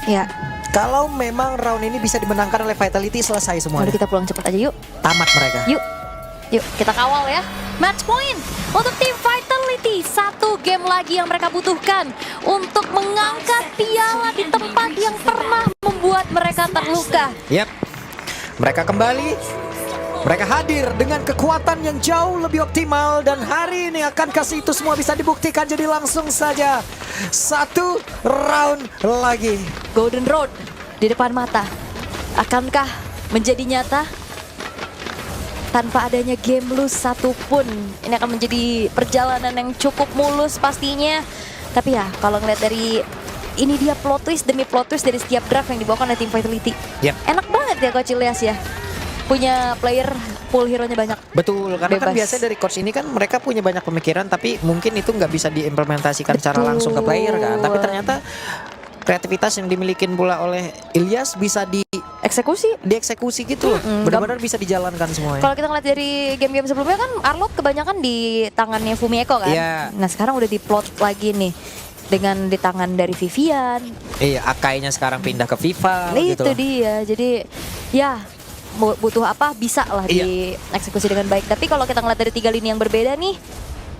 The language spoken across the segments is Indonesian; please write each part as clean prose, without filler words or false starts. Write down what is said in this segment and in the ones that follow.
Ya, Kalau memang round ini bisa dimenangkan oleh Vitality, selesai semua. udah kita pulang cepet aja yuk. Tamat mereka. Yuk kita kawal ya. Match point untuk tim Vitality. Satu game lagi yang mereka butuhkan untuk mengangkat piala di tempat yang pernah membuat mereka terluka. Yap. Mereka kembali. Mereka hadir dengan kekuatan yang jauh lebih optimal. Dan hari ini akankah itu semua bisa dibuktikan. Jadi langsung saja satu round lagi. Golden Road di depan mata. Akankah menjadi nyata? Tanpa adanya game lose satupun, ini akan menjadi perjalanan yang cukup mulus pastinya. Tapi ya, kalau ngeliat dari ini dia plot twist demi plot twist dari setiap draft yang dibawakan oleh tim Vitality. Yep. Enak banget ya Coach Ilyas ya. Punya player pool hero-nya banyak. Betul, karena kan Bebas. biasanya dari coach ini kan mereka punya banyak pemikiran, tapi mungkin itu nggak bisa diimplementasikan secara Betul. langsung ke player kan. Tapi ternyata kreativitas yang dimiliki pula oleh Ilyas bisa Eksekusi. dieksekusi gitu loh. Benar-benar bisa dijalankan semuanya. Kalau kita ngeliat dari game-game sebelumnya kan Arlot kebanyakan di tangannya Fumieko kan. Iya. Nah sekarang udah diplot lagi nih dengan di tangan dari Vivian. Iya, Akainya sekarang pindah ke FIFA Nah, gitu. itu dia. Jadi ya butuh apa bisa lah Iya. dieksekusi dengan baik. Tapi kalau kita ngeliat dari tiga lini yang berbeda nih,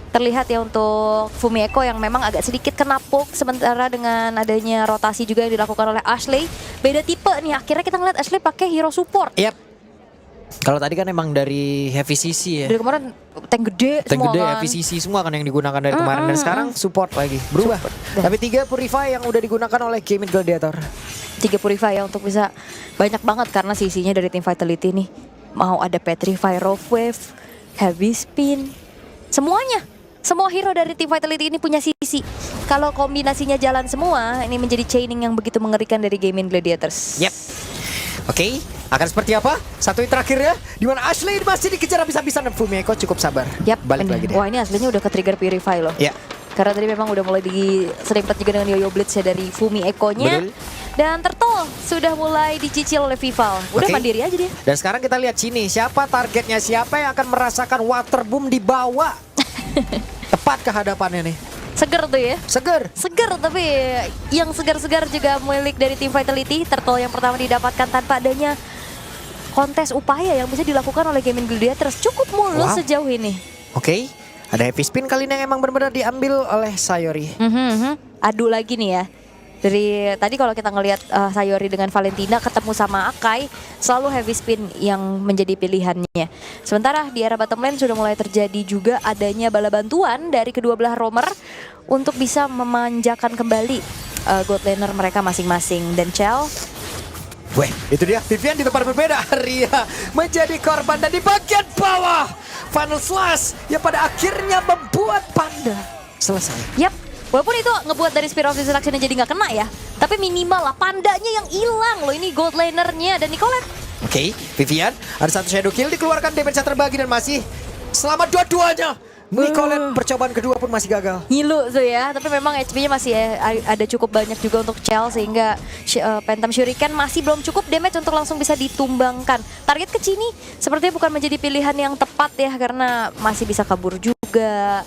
terlihat ya untuk Fumieko yang memang agak sedikit kenapuk, sementara dengan adanya rotasi juga yang dilakukan oleh Ashley, beda tipe nih. Akhirnya kita ngeliat Ashley pakai hero support. Yap. Kalau tadi kan emang dari heavy CC ya. Dari kemarin tank gede Tank semua gede, kan. heavy CC semua kan yang digunakan dari kemarin. Dan sekarang support lagi, berubah. Tapi 3 Purify yang udah digunakan oleh Gaming Gladiator. 3 Purify ya untuk bisa banyak banget karena sisinya dari tim Vitality nih. Mau ada Petrify, Rough Wave, Heavy Spin, semuanya. Semua hero dari tim Vitality ini punya sisi. Kalau kombinasinya jalan semua, ini menjadi chaining yang begitu mengerikan dari Gaming Gladiators. Yep. Oke, akan seperti apa? Satu yang terakhir ya, di mana Ashley masih dikejar habis-habisan dan Fumieko cukup sabar. Yap, Balik ini. lagi deh. Wah ini aslinya udah ke trigger Purify loh. Ya. Karena tadi memang udah mulai diserimpet juga dengan Yoyo Blitz ya dari Fumieko-nya. Betul. Dan Turtle sudah mulai dicicil oleh Vival. Udah Oke. mandiri aja dia. Dan sekarang kita lihat sini, siapa targetnya, siapa yang akan merasakan water boom di bawah. Tepat ke hadapannya nih. Seger tuh ya. Seger. Seger, tapi yang segar-segar juga milik dari tim Vitality. Turtle yang pertama didapatkan tanpa adanya kontes upaya yang bisa dilakukan oleh Gaming Gladiators. Cukup mulus Wow. sejauh ini. Oke, ada heavy spin kali ini yang emang benar-benar diambil oleh Sayori. Adu lagi nih ya. Dari tadi kalau kita ngelihat Sayori dengan Valentina ketemu sama Akai, selalu heavy spin yang menjadi pilihannya. Sementara di era bottom lane sudah mulai terjadi juga adanya bala bantuan dari kedua belah roamer untuk bisa memanjakan kembali god laner mereka masing-masing. Dan Chell, Weh, itu dia Vivian di tempat berbeda. Arya menjadi korban dan di bagian bawah Final Slash yang pada akhirnya membuat Panda selesai. yap, walaupun itu ngebuat dari Spear of Destruction jadi nggak kena ya, tapi minimal lah pandanya yang hilang loh, ini gold lanernya. Dan Nicolette, Oke, Vivian ada satu shadow kill dikeluarkan, damage yang terbagi dan masih selamat dua-duanya. Nicolette percobaan kedua pun masih gagal. ngilu tuh ya, tapi memang HP-nya masih ada cukup banyak juga untuk Chell, sehingga Phantom Shuriken masih belum cukup damage untuk langsung bisa ditumbangkan. Target ke sini sepertinya bukan menjadi pilihan yang tepat ya, karena masih bisa kabur juga.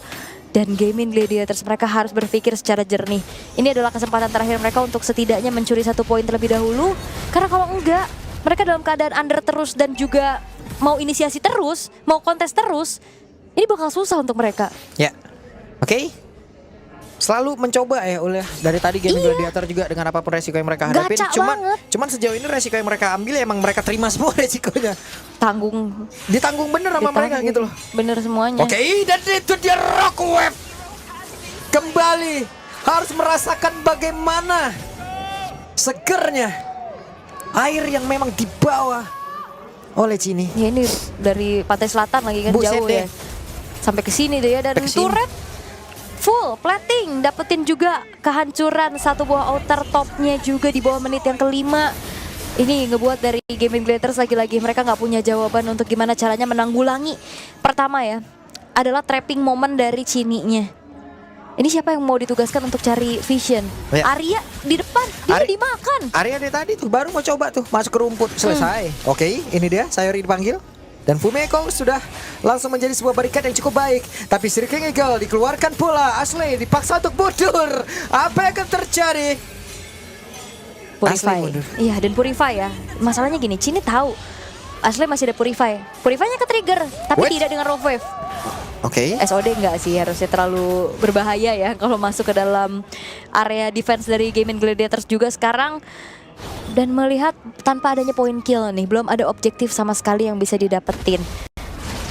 Dan Gaming Gladiators mereka harus berpikir secara jernih. Ini adalah kesempatan terakhir mereka untuk setidaknya mencuri 1 poin terlebih dahulu. Karena kalau enggak, mereka dalam keadaan under terus dan juga mau inisiasi terus, mau kontes terus, ini bakal susah untuk mereka. Ya, oke. Selalu mencoba ya oleh dari tadi Gaming Gladiator juga dengan apapun resiko yang mereka hadapin. Gacha Cuman banget. sejauh ini resiko yang mereka ambil emang mereka terima semua resikonya. Tanggung Ditanggung bener sama mereka ditanggung. gitu loh. Bener semuanya. Oke, dan itu dia Rock Wave. Kembali harus merasakan bagaimana segernya air yang memang dibawa oleh Cini. Ya ini dari pantai selatan lagi kan, Buset jauh deh. ya. Sampai ke sini deh ya, dan Sampai ke sini. turret full plating, dapetin juga kehancuran satu buah outer topnya juga di bawah menit yang kelima. Ini ngebuat dari Gaming Gladiators lagi-lagi mereka nggak punya jawaban untuk gimana caranya menanggulangi. Pertama ya, adalah trapping moment dari Cininya. Ini siapa yang mau ditugaskan untuk cari vision? Ya. Arya di depan, dia Ari- dimakan. Arya dari tadi tuh baru mau coba tuh masuk ke rumput, selesai. Oke, ini dia Sayori dipanggil. Dan Fumieko sudah langsung menjadi sebuah barikat yang cukup baik. Tapi Shrieking Eagle dikeluarkan pula. Ashley dipaksa untuk mundur. Apa yang akan terjadi? Purify. mundur. Iya, dan Purify ya. Masalahnya gini, Cini tahu Asli masih ada Purify. Purify-nya ke-trigger, tapi What? tidak dengan Rough Wave. Oke. SOD enggak sih, harusnya terlalu berbahaya ya kalau masuk ke dalam area defense dari Game Gladiators juga sekarang. Dan melihat tanpa adanya point kill nih, belum ada objektif sama sekali yang bisa didapetin.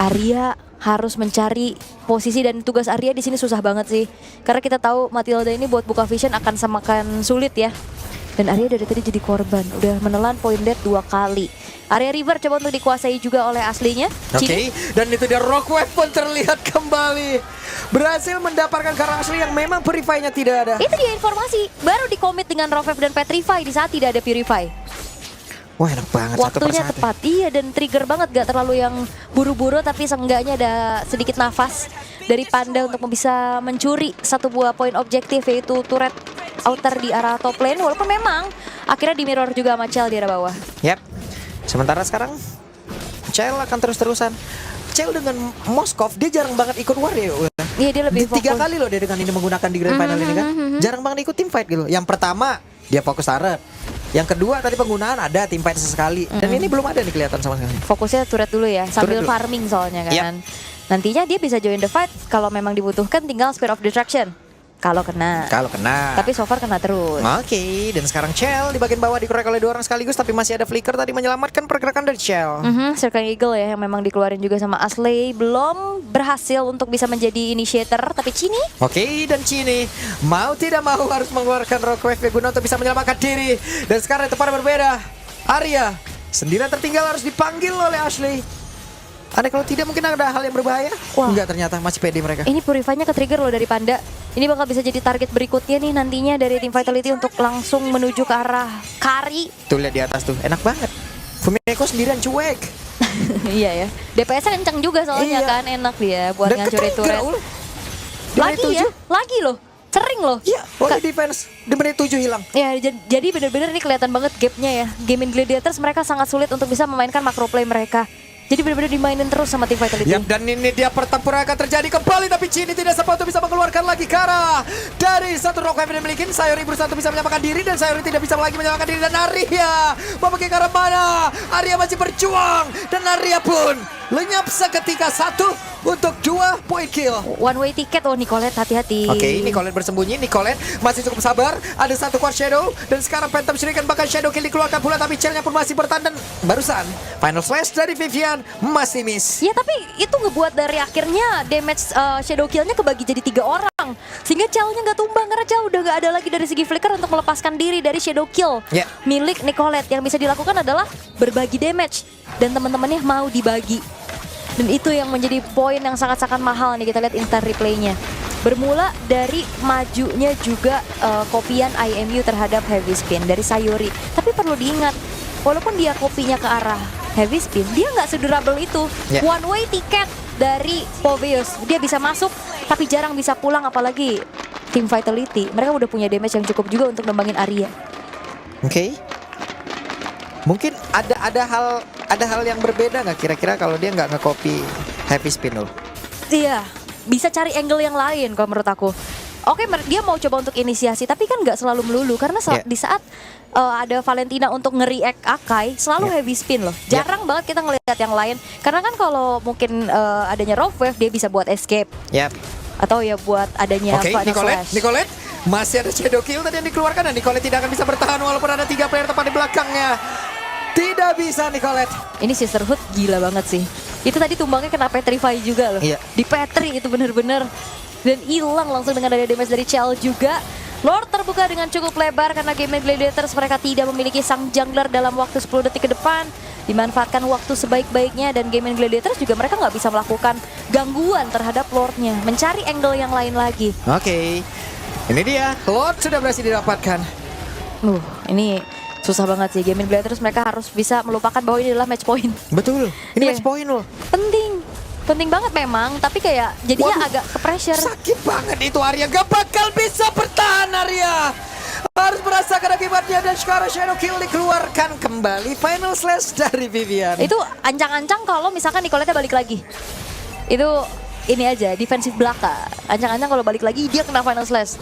Arya harus mencari posisi, dan tugas Arya di sini susah banget sih. Karena kita tahu Matilda ini buat buka vision akan semakan sulit ya. Dan Arya dari tadi jadi korban, udah menelan point dead 2 kali. Area river coba untuk dikuasai juga oleh aslinya. Oke, dan itu dia Rock Wave pun terlihat kembali. Berhasil mendapatkan karakter asli yang memang Purify-nya tidak ada. Itu dia informasi, baru dikomit dengan Rough Wave dan Petrify di saat tidak ada Purify. Wah, enak banget. Waktunya satu persatu. tepat, iya, dan trigger banget, gak terlalu yang buru-buru, tapi seenggaknya ada sedikit nafas dari Panda untuk bisa mencuri satu buah poin objektif, yaitu turret outer di arah top lane. Walaupun memang akhirnya di mirror juga sama Chell di arah bawah. Yap. Sementara sekarang Chell akan terus-terusan. Chell dengan Moskov dia jarang banget ikut war ya. Iya, dia lebih fokus. 3 kali loh dia dengan ini menggunakan di grand final ini kan. Jarang banget ikut team fight gitu. Yang pertama dia fokus turret. Yang kedua tadi penggunaan ada team fight sesekali. Dan ini belum ada nih kelihatan sama sekali. Fokusnya turret dulu ya, sambil Turret dulu. farming soalnya kan. Nantinya dia bisa join the fight kalau memang dibutuhkan, tinggal Spear of Destruction. Kalau kena. Tapi so far kena terus. Oke, dan sekarang Chell di bagian bawah dikorek oleh 2 orang sekaligus, tapi masih ada Flicker tadi menyelamatkan pergerakan dari Chell. Circle Eagle ya yang memang dikeluarin juga sama Asley, belum berhasil untuk bisa menjadi initiator, tapi Cini. Oke, dan Cini mau tidak mau harus mengeluarkan Rock Wave guna untuk bisa menyelamatkan diri. Dan sekarang itu pada berbeda. Arya sendirian tertinggal harus dipanggil oleh Ashley. Aneh kalau tidak mungkin ada hal yang berbahaya. Wah. Enggak, ternyata masih pede mereka. Ini Purify-nya ke-trigger loh dari Panda. Ini bakal bisa jadi target berikutnya nih nantinya dari tim Vitality untuk langsung menuju ke arah Kari. Tuh lihat di atas tuh, enak banget. Fumiko sendirian cuek. Iya ya. DPS-nya kencang juga soalnya Iya. kan, enak dia buat Dan ngancurin ke-trigger, turret. ul. Di menit Lagi ya, 7. lagi loh. Sering loh. Iya, oleh defense di menit 7 hilang. Ya, jadi benar-benar ini kelihatan banget gapnya ya. Game Gladiators mereka sangat sulit untuk bisa memainkan macro play mereka. Jadi benar-benar dimainin terus sama tim Vitality. Yap, dan ini dia pertempuran akan terjadi kembali, tapi Cini tidak sempat untuk bisa mengeluarkan lagi Kara dari satu Rock Wave yang dimiliki. Sayuri berusaha untuk bisa menyelamatkan diri, dan Sayuri tidak bisa lagi menyelamatkan diri, dan Arya memakai Kara mana? Arya masih berjuang, dan Arya pun lenyap seketika satu untuk 2 point kill. One way ticket, oh Nicolette hati-hati. Oke, Nicolette bersembunyi. Nicolette masih cukup sabar. Ada satu Quartz Shadow, dan sekarang Phantom Shuriken bahkan Shadow Kill dikeluarkan pula, tapi Chell-nya pun masih bertahan, dan barusan Final Flash dari Vivian masih miss. Ya tapi itu ngebuat dari akhirnya damage shadow kill-nya kebagi jadi 3 orang. Sehingga Chell-nya nggak tumbang karena Chell udah nggak ada lagi dari segi flicker untuk melepaskan diri dari shadow kill Ya. milik Nicolette. Yang bisa dilakukan adalah berbagi damage dan teman-temannya mau dibagi. Dan itu yang menjadi poin yang sangat-sangat mahal nih, kita lihat instant replaynya. Bermula dari majunya juga kopian IMU terhadap Heavy Spin dari Sayuri. Tapi perlu diingat, walaupun dia kopinya ke arah Heavy Spin, dia nggak sedurable itu. Yeah. One way ticket dari Poveus, dia bisa masuk tapi jarang bisa pulang, apalagi tim Vitality. Mereka udah punya damage yang cukup juga untuk nembangin Arya. Oke. Mungkin ada hal yang berbeda nggak kira-kira kalau dia nggak nge-copy Heavy Spin loh? Iya, bisa cari angle yang lain kalau menurut aku. Oke, dia mau coba untuk inisiasi, tapi kan nggak selalu melulu karena di saat ada Valentina untuk nge-react Akai, selalu heavy spin loh. Jarang banget kita ngelihat yang lain. Karena kan kalau mungkin adanya Rough Wave, dia bisa buat escape. Yap. Atau ya buat adanya Oke, Final Flash. Nicolette masih ada Shadow Kill tadi yang dikeluarkan, dan Nicolette tidak akan bisa bertahan walaupun ada 3 player tepat di belakangnya. Tidak bisa Nicolette. Ini Sisterhood gila banget sih. Itu tadi tumbangnya kena Petrify juga loh. Iya. Di Petri itu bener-bener. Dan hilang langsung dengan ada damage dari Chell juga. Lord terbuka dengan cukup lebar karena Game Gladiators mereka tidak memiliki sang jungler dalam waktu 10 detik ke depan. Dimanfaatkan waktu sebaik-baiknya, dan Game Gladiators juga mereka nggak bisa melakukan gangguan terhadap Lordnya. Mencari angle yang lain lagi. Oke. Ini dia, Lord sudah berhasil didapatkan. Ini susah banget sih. Game Gladiators mereka harus bisa melupakan bahwa ini adalah match point. Betul. Ini Iya. match point loh. Penting banget memang, tapi kayak jadinya Waduh, agak ke pressure. Sakit banget itu Arya, gak bakal bisa bertahan Arya. Harus merasakan akibatnya, dan sekarang Shadow Kill dikeluarkan kembali. Final Slash dari Vivian. Itu ancang-ancang kalau misalkan Nicolette balik lagi. Itu ini aja, defensif belaka. Ancang-ancang kalau balik lagi dia kena Final Slash.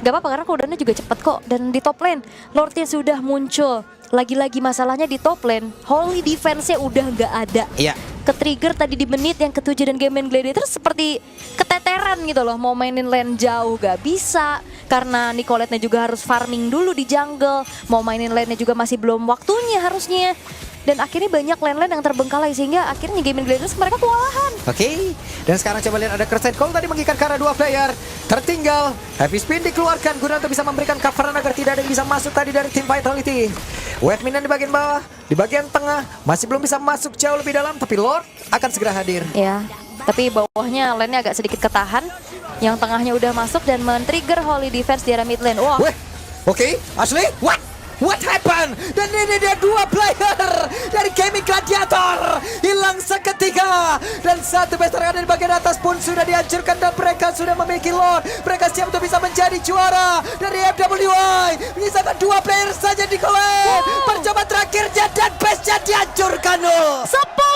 Gak apa-apa karena cooldownnya juga cepet kok. Dan di top lane, Lordnya sudah muncul. Lagi-lagi masalahnya di top lane, Holy defense-nya udah gak ada. Iya. Ke-trigger tadi di menit yang ke-7 dan Game Gladiator seperti keteteran gitu loh. Mau mainin lane jauh gak bisa. Karena Nicolette-nya juga harus farming dulu di jungle. Mau mainin lane-nya juga masih belum waktunya harusnya. Dan akhirnya banyak lane-lane yang terbengkalai sehingga akhirnya Game Gladiators mereka kewalahan. Oke, dan sekarang coba lihat ada Crescent Call tadi mengikat ke arah 2 player. Tertinggal, Heavy Spin dikeluarkan guna untuk bisa memberikan coveran agar tidak ada yang bisa masuk tadi dari tim Vitality. Wet Minion di bagian bawah, di bagian tengah masih belum bisa masuk jauh lebih dalam, tapi Lord akan segera hadir. Ya, tapi bawahnya lane-nya agak sedikit ketahan. Yang tengahnya udah masuk dan men-trigger Holy Defense di area mid lane. Wah, Weh, oke, Ashley, What happened? Dan ini dia 2 player dari Gaming Gladiator hilang seketika. Dan satu besar di bagian atas pun sudah dihancurkan dan mereka sudah memiliki Lord. Mereka siap untuk bisa menjadi juara dari FWI. Menyisakan 2 player saja di Colette. Percobaan terakhirnya dan base-nya dihancurkan. Sepuluh